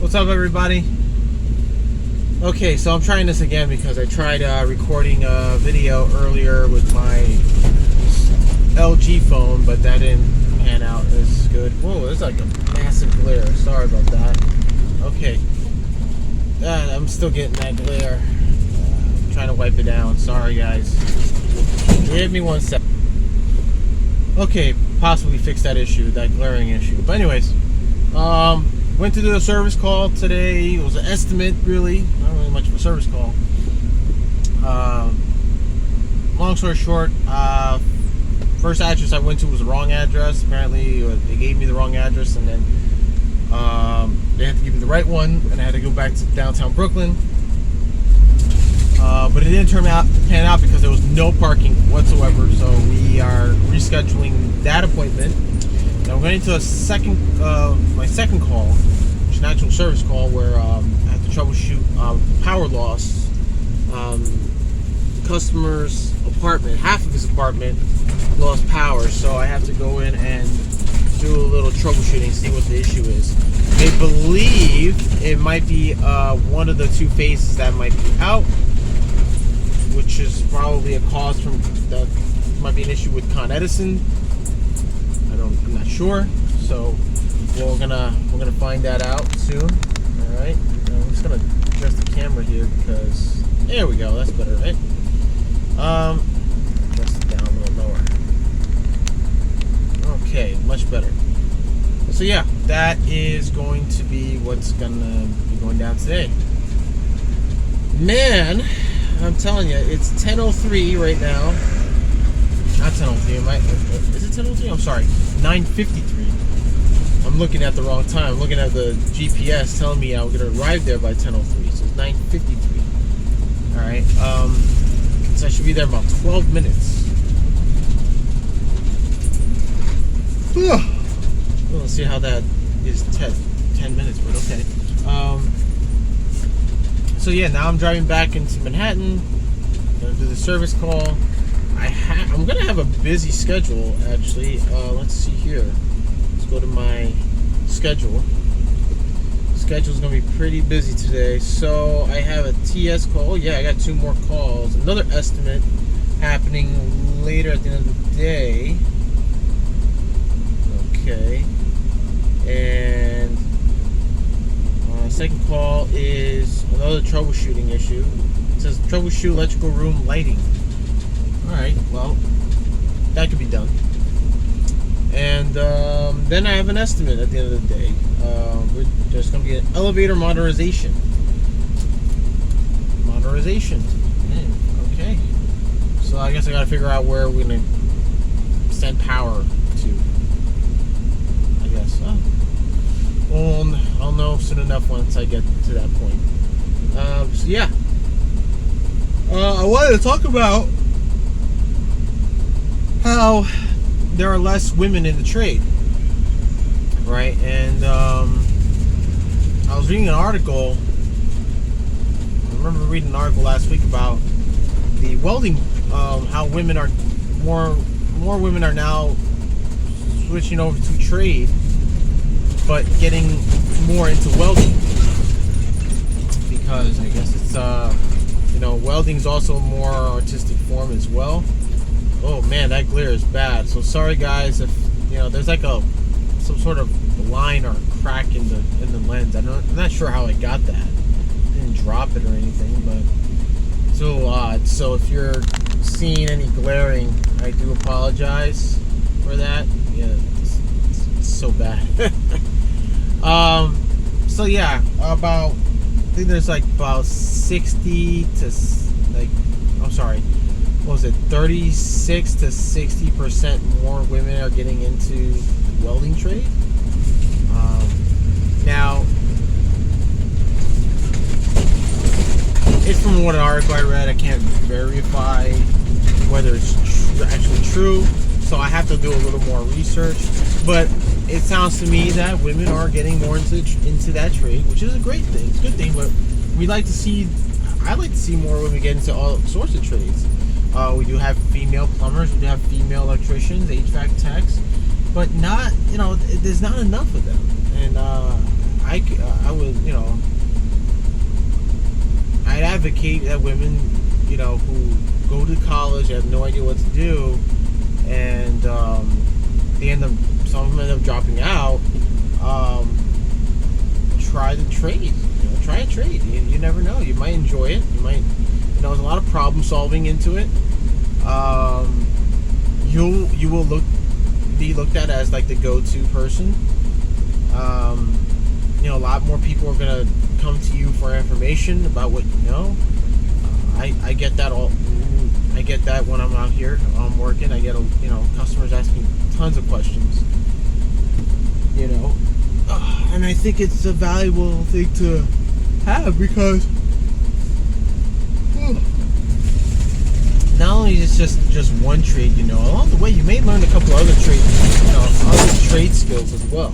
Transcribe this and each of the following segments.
What's up, everybody? Okay, so I'm trying this again because I tried recording a video earlier with my LG phone, but that didn't pan out as good. Whoa, there's like a massive glare. Sorry about that. Okay. I'm still getting that glare. I'm trying to wipe it down. Sorry, guys. Give me 1 sec. Okay, possibly fix that issue, that glaring issue. But anyways, went to do a service call today. It was an estimate, really. Not really much of a service call. Long story short, first address I went to was the wrong address. Apparently, they gave me the wrong address, and then they had to give me the right one, and I had to go back to downtown Brooklyn. But it didn't pan out because there was no parking whatsoever. So we are rescheduling that appointment. Now we're going into my second call, which is an actual service call where I have to troubleshoot power loss. Customer's apartment, half of his apartment lost power, so I have to go in and do a little troubleshooting, see what the issue is. They believe it might be one of the two phases that might be out, which is probably a cause from that might be an issue with Con Edison. I'm not sure, so we're gonna find that out soon. All right, I'm just gonna adjust the camera here because there we go. That's better, right? Adjust it down a little lower. Okay, much better. So yeah, that is going to be what's gonna be going down today. Man, I'm telling you, it's 10:03 right now. Not 10:03. Is it 10:03? I'm sorry, 9:53. I'm looking at the wrong time. I'm looking at the GPS telling me I'm gonna arrive there by 10:03. So it's 9:53. All right. So I should be there in about 12 minutes. Let's see how that is. 10 minutes, but okay. So yeah, now I'm driving back into Manhattan. I'm gonna do the service call. I'm gonna have a busy schedule actually. Let's see here. Let's go to my schedule. Schedule's gonna be pretty busy today. So I have a TS call. Oh yeah, I got 2 more calls. Another estimate happening later at the end of the day. Okay. And second call is another troubleshooting issue. It says troubleshoot electrical room lighting. Alright, well, that could be done. And then I have an estimate at the end of the day. There's going to be an elevator modernization. Okay. So I guess I got to figure out where we're going to send power to. I guess. Well, I'll know soon enough once I get to that point. So yeah. I wanted to talk about how there are less women in the trade, right? And I was reading an article. I remember reading an article last week about the welding. How women are more women are now switching over to trade, but getting more into welding because I guess it's welding's also a more artistic form as well. Oh man, that glare is bad. So sorry guys if there's like some sort of line or crack in the lens. I'm not sure how I got that. I didn't drop it or anything, but it's a little odd. So if you're seeing any glaring, I do apologize for that. Yeah, it's so bad. So yeah, I think there's like about 60 to 36 to 60% more women are getting into the welding trade. Now, it's from one article I read. I can't verify whether it's actually true, so I have to do a little more research. But it sounds to me that women are getting more into that trade, which is a great thing. It's a good thing, but I'd like to see more women get into all sorts of trades. We do have female plumbers, we do have female electricians, HVAC techs, but not, there's not enough of them. And I would, advocate that women, who go to college, have no idea what to do, and some of them end up dropping out. Try the trade. Try a trade. You never know. You might enjoy it. You might. There's a lot of problem solving into it. You will be looked at as like the go-to person. A lot more people are gonna come to you for information about what you know. I get that I get that when I'm out here working. I get customers asking tons of questions. And I think it's a valuable thing to have because not only is it just one trade, along the way you may learn a couple other trades, other trade skills as well.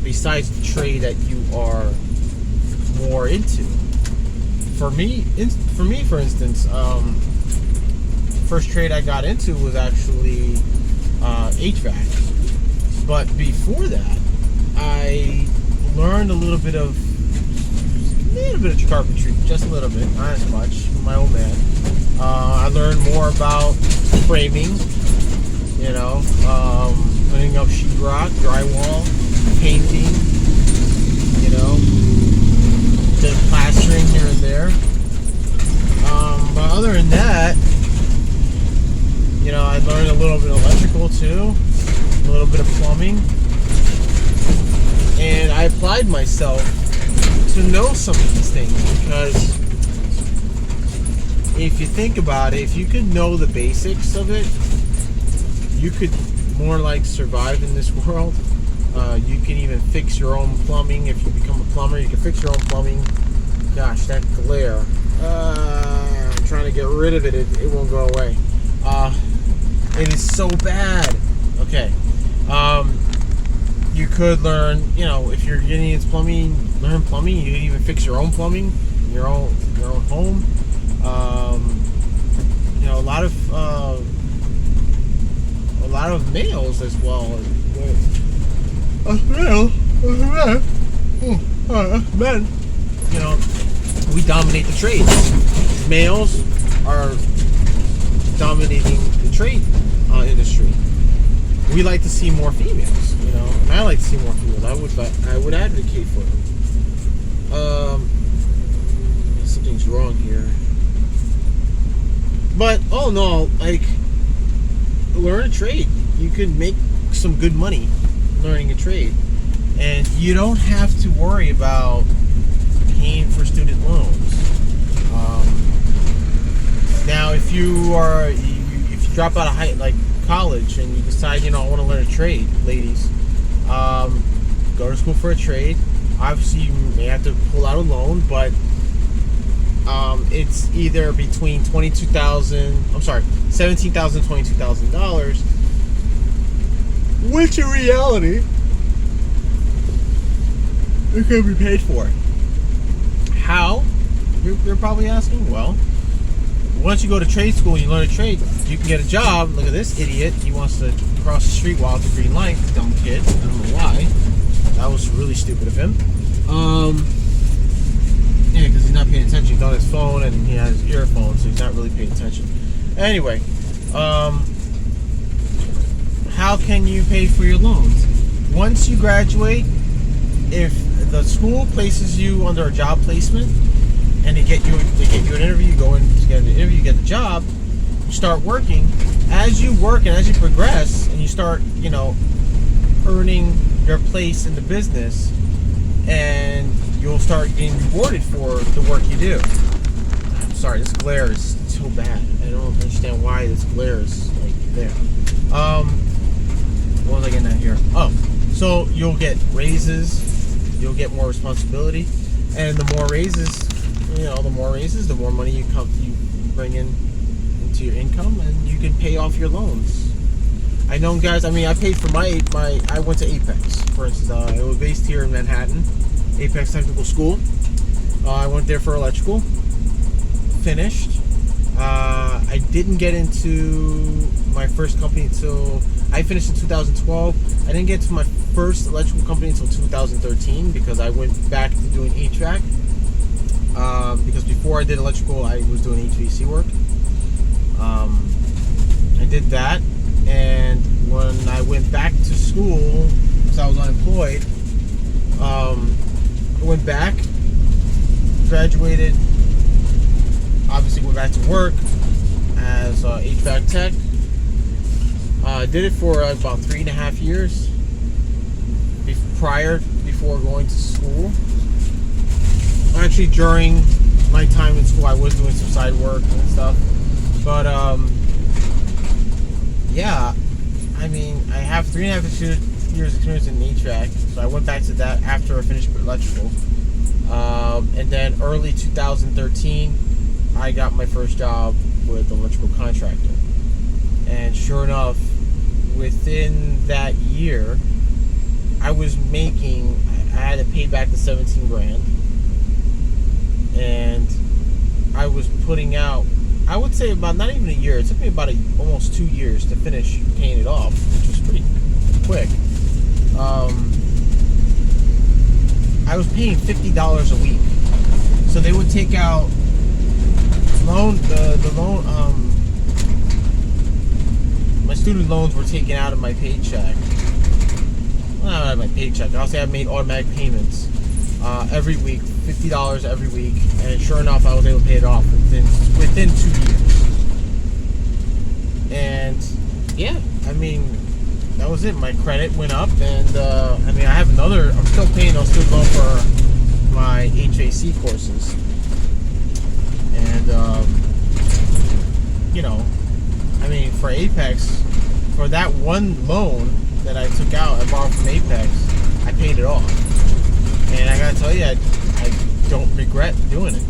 Besides the trade that you are more into. For me, for instance, first trade I got into was actually HVAC. But before that, I learned a little bit of carpentry, just a little bit, not as much, from my old man. I learned more about framing, putting up sheetrock, drywall, painting, bit of plastering here and there. But other than that, I learned a little bit of electrical too, a little bit of plumbing, and I applied myself to know some of these things because if you think about it, if you could know the basics of it, you could more like survive in this world. You can even fix your own plumbing. If you become a plumber, you can fix your own plumbing. Gosh, that glare. I'm trying to get rid of it. It won't go away. It is so bad. Okay. You could learn, if you're getting into plumbing, learn plumbing. You can even fix your own plumbing in your own home. A lot of males as well. Men, we dominate the trades. Males are dominating the trade industry. We like to see more females, and I like to see more females. I would advocate for them. Something's wrong here. But learn a trade. You could make some good money learning a trade, and you don't have to worry about paying for student loans. Now, if you drop out of college and you decide, I want to learn a trade, ladies, go to school for a trade. Obviously, you may have to pull out a loan, but it's either between $17,000, $22,000, which in reality, it can be paid for. How? You're probably asking. Well, once you go to trade school and you learn a trade, you can get a job. Look at this idiot. He wants to cross the street while it's a green light. Dumb kid. I don't know why. That was really stupid of him. Yeah, because he's not paying attention. He's on his phone and he has earphones, so he's not really paying attention. Anyway, how can you pay for your loans? Once you graduate, if the school places you under a job placement and they get you an interview, you go in to get an interview, you get the job, you start working. As you work and as you progress and you start, earning your place in the business, and you'll start getting rewarded for the work you do. I'm sorry, this glare is so bad. I don't understand why this glare is there. What was I getting at here? Oh, so you'll get raises, you'll get more responsibility, and the more raises, the more money you bring into your income, and you can pay off your loans. I know, guys. I paid for my. I went to Apex, for instance. It was based here in Manhattan, Apex Technical School. I went there for electrical. Finished. I didn't get into my first company until I finished in 2012. I didn't get to my first electrical company until 2013 because I went back to doing HVAC. because before I did electrical, I was doing HVAC work. I did that, and when I went back to school, because I was unemployed, I went back, graduated, obviously went back to work as HVAC tech. Did it for about 3.5 years before going to school. Actually, during my time in school, I was doing some side work and stuff. But yeah, I mean, I have 3.5 years experience in HVAC, so I went back to that after I finished electrical. And then early 2013, I got my first job with an electrical contractor. And sure enough, within that year, I was making, I had to pay back the 17 grand. And I was putting out, I would say about not even a year. It took me about almost 2 years to finish paying it off, which was pretty quick. I was paying $50 a week. So they would take out my student loans were taken out of my paycheck. Well, not out of my paycheck. I'll say I made automatic payments every week, $50 every week, and sure enough, I was able to pay it off within 2 years. And yeah, I mean, that was it. My credit went up, and I mean, I'm still paying those student loan for my HVAC courses, and you know, I mean, for Apex, for that one loan that I took out, I borrowed from Apex, I paid it off. And I gotta tell you, I don't regret doing it.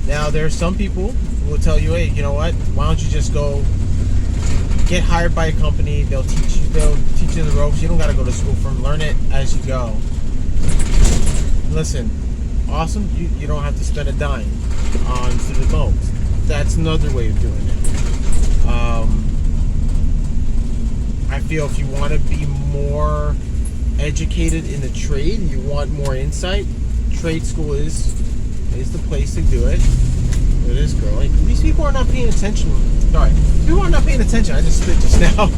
Now, there are some people who will tell you, hey, you know what? Why don't you just go get hired by a company? They'll teach you the ropes. You don't gotta go to school for them. Learn it as you go. Listen, awesome. You don't have to spend a dime on student loans. That's another way of doing it. I feel if you want to be more educated in the trade and you want more insight, trade school is the place to do it. It is growing. These people are not paying attention. Sorry, people are not paying attention. I just spit just now.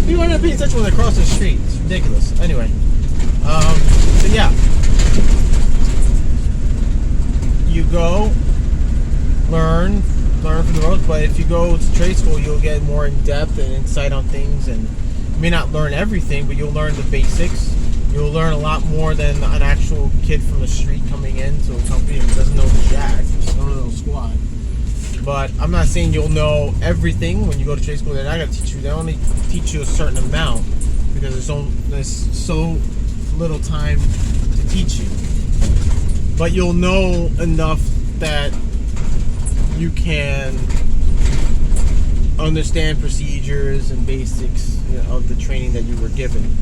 People are not paying attention when they cross the street. It's ridiculous. Anyway, so yeah, you go learn from the roads. But if you go to trade school, you'll get more in depth and insight on things, and you may not learn everything, but you'll learn the basics. You'll learn a lot more than an actual kid from the street coming into a company who doesn't know jack, just know little squad. But I'm not saying you'll know everything when you go to trade school. They're not going to teach you. They only teach you a certain amount because there's so little time to teach you. But you'll know enough that you can understand procedures and basics of the training that you were given.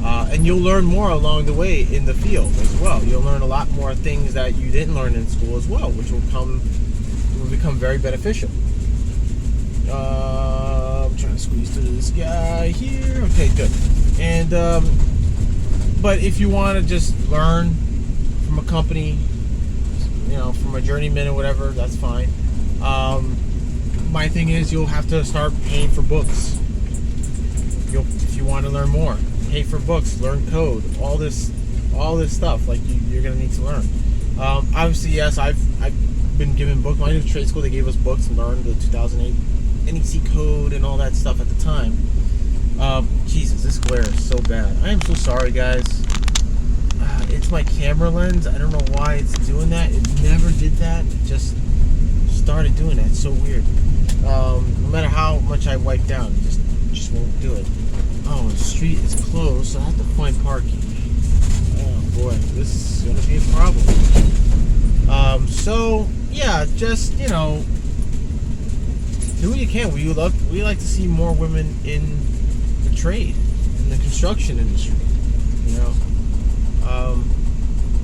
And you'll learn more along the way in the field as well. You'll learn a lot more things that you didn't learn in school as well, which will become very beneficial. I'm trying to squeeze through this guy here. Okay, good. And but if you want to just learn from a company, from a journeyman or whatever, that's fine. My thing is, you'll have to start paying for books. If you want to learn more, pay for books, learn code, all this stuff. Like you're gonna need to learn. Obviously, yes, I've been given books. When I went to trade school, they gave us books to learn the 2008 NEC code and all that stuff at the time. Jesus, this glare is so bad. I am so sorry, guys. It's my camera lens. I don't know why it's doing that. It never did that. It just started doing that. It's so weird. No matter how much I wipe down, it just won't do it. Oh, the street is closed, so I have to find parking. Oh boy, this is gonna be a problem. So yeah, just do what you can. We like to see more women in the trade, in the construction industry.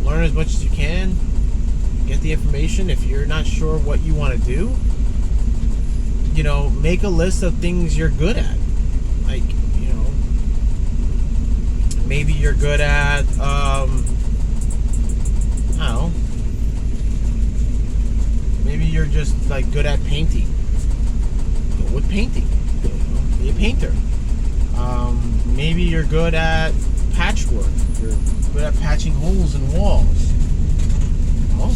Learn as much as you can. Get the information. If you're not sure what you want to do, make a list of things you're good at. Like, maybe you're good at, I don't know, like good at painting, go with painting. You know, be a painter. Maybe you're good at patchwork. You're good at patching holes in walls. Well,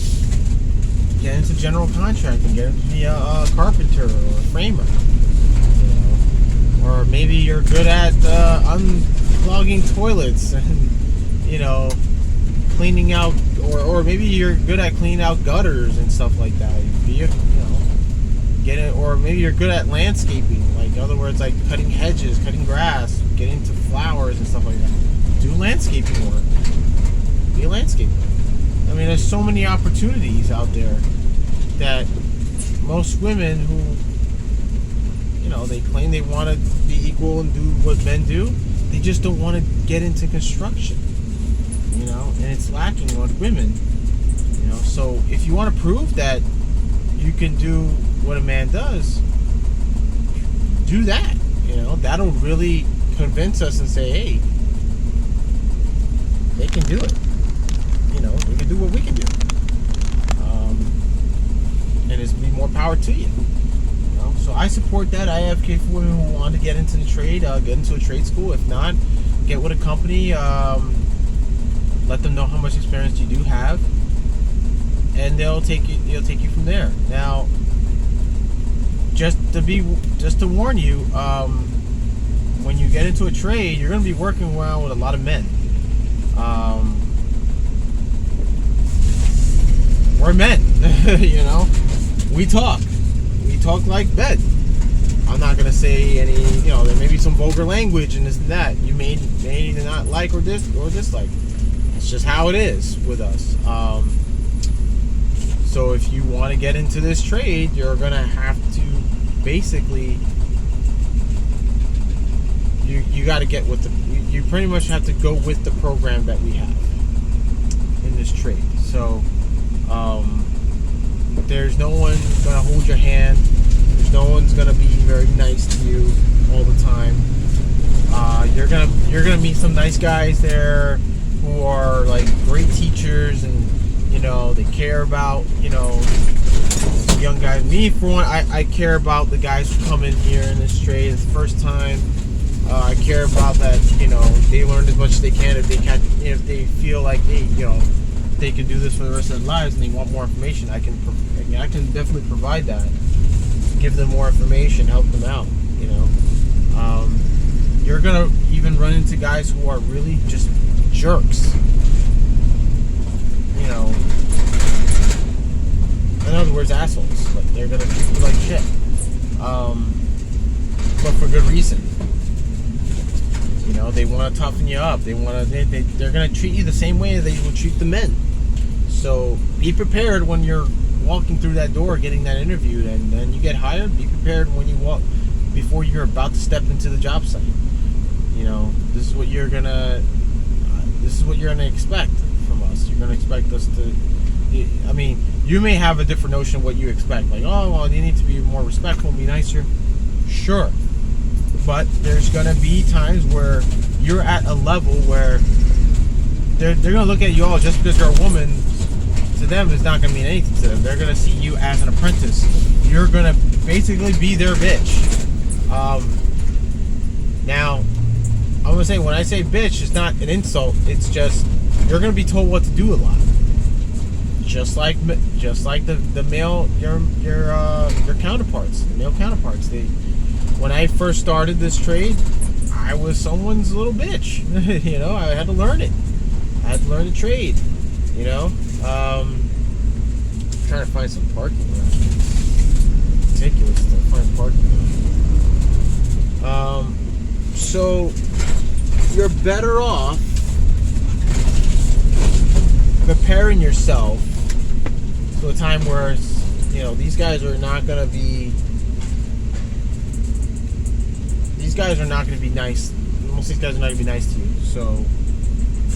get into general contracting. Get into be a carpenter or a framer. You know, or maybe you're good at unclogging toilets and cleaning out, or maybe you're good at cleaning out gutters and stuff like that. Get it, or maybe you're good at landscaping, like in other words, like cutting hedges, cutting grass, getting into flowers and stuff like that. Do landscaping work. Be a landscaper. I mean, there's so many opportunities out there that most women who, they claim they want to be equal and do what men do, they just don't want to get into construction. And it's lacking on women. So if you want to prove that you can do what a man does, do that. That'll really convince us and say, hey, they can do it. They can do what we can do. And it's be more power to you. So I support that. I advocate for women who want to get into the trade, get into a trade school. If not, get with a company. Let them know how much experience you do have, and they'll take you from there. Now, just to warn you, when you get into a trade, you're going to be working around with a lot of men. We're men, we talk like men. I'm not going to say any, there may be some vulgar language and this and that. You may not like or dislike. It's just how it is with us. So if you want to get into this trade, you're going to have to basically, you got to get with you pretty much have to go with the program that we have in this trade. So there's no one going to hold your hand. There's no one's going to be very nice to you all the time. You're gonna meet some nice guys there who are like great teachers, and they care about young guys. Me, for one, I care about the guys who come in here in this trade. It's the first time. I care about that. They learn as much as they can. If they feel like they can do this for the rest of their lives and they want more information, I can definitely provide that. Give them more information, help them out. You're gonna even run into guys who are really just jerks. In other words, assholes. Like, they're gonna treat you like shit. But for good reason. They want to toughen you up. They're gonna treat you the same way they will treat the men. So be prepared when you're walking through that door, getting that interviewed, and then you get hired. Be prepared when you walk, before you're about to step into the job site. This is what you're gonna expect from us. You're gonna expect us to. I mean, you may have a different notion of what you expect. Like, oh, well, you need to be more respectful, be nicer. Sure, but there's gonna be times where you're at a level where they're gonna look at you all just because you're a woman. To them, it's not gonna mean anything to them. They're gonna see you as an apprentice. You're gonna basically be their bitch. Now, I'm gonna say, when I say bitch, it's not an insult. It's just you're gonna be told what to do a lot. Just like the male your counterparts, the male counterparts. When I first started this trade, I was someone's little bitch. I had to learn it. I had to learn the trade. I'm trying to find some parking around here. It's ridiculous to find parking around. So you're better off preparing yourself to a time where these guys are not going to be. These guys are not going to be nice. Most of these guys are not going to be nice to you. So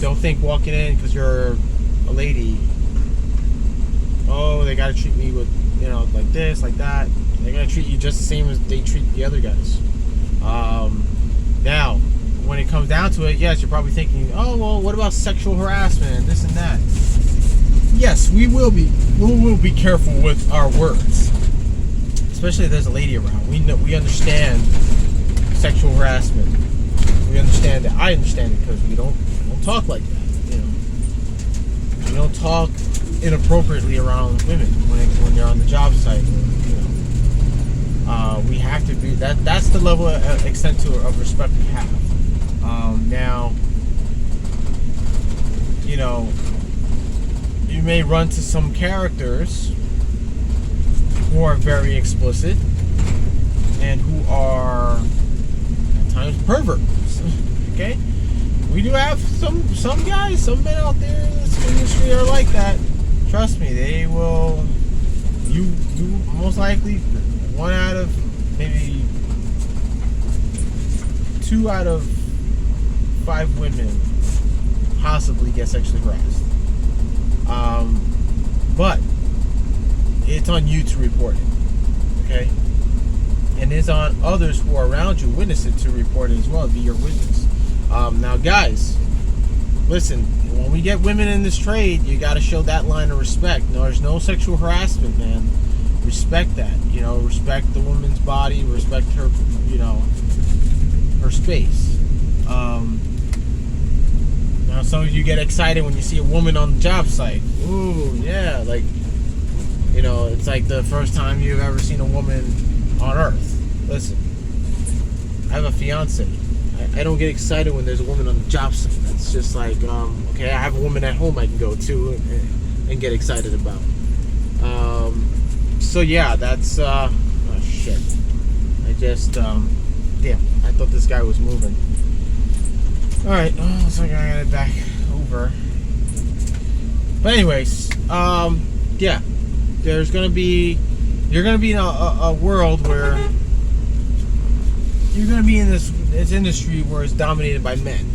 don't think walking in because you're a lady, oh, they got to treat me with like this, like that. They're going to treat you just the same as they treat the other guys. Now, when it comes down to it, yes, you're probably thinking, oh, well, what about sexual harassment and this and that? Yes, we will be careful with our words. especially if there's a lady around. We understand sexual harassment. We understand that. I understand it because we don't talk like that. You know, we don't talk inappropriately around women when they're on the job site. You know, we have to be that. That's the level of extent of respect we have. Now, you know, you may run to some characters who are very explicit and who are at times perverts. Okay, we do have some guys, some men out there in this industry are like that. Trust me, they will. You most likely 1 out of maybe 2 out of 5 women possibly get sexually harassed. But it's on you to report it, okay? And it's on others who are around you, witness it, to report it as well, be your witness. Now, guys, listen, when we get women in this trade, you got to show that line of respect. No, there's no sexual harassment, man. Respect that, you know, respect the woman's body, respect her, you know, her space. Now, some of you get excited when you see a woman on the job site. Ooh, yeah, like, you know, it's like the first time you've ever seen a woman on Earth. Listen, I have a fiance. I don't get excited when there's a woman on the job site. It's just like, okay, I have a woman at home I can go to and get excited about. So yeah, that's, oh shit. I just, damn, I thought this guy was moving. Alright, oh, looks like I got it back over. But anyways, yeah, you're gonna be in a world where you're gonna be in this industry where it's dominated by men.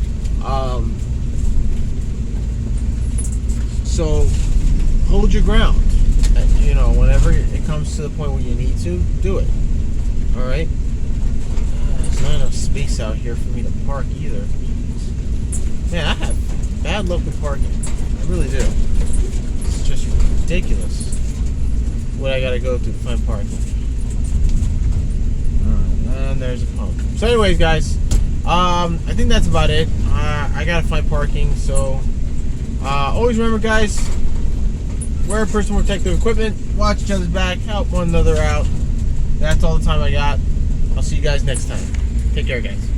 So hold your ground. You know, whenever it comes to the point where you need to, do it. All right. There's not enough space out here for me to park either. Man, I have bad luck with parking. I really do. It's just ridiculous what I gotta go through to find parking. Alright, and there's a pump. So anyways, guys, I think that's about it. I gotta find parking, so always remember, guys, wear personal protective equipment, watch each other's back, help one another out. That's all the time I got. I'll see you guys next time. Take care, guys.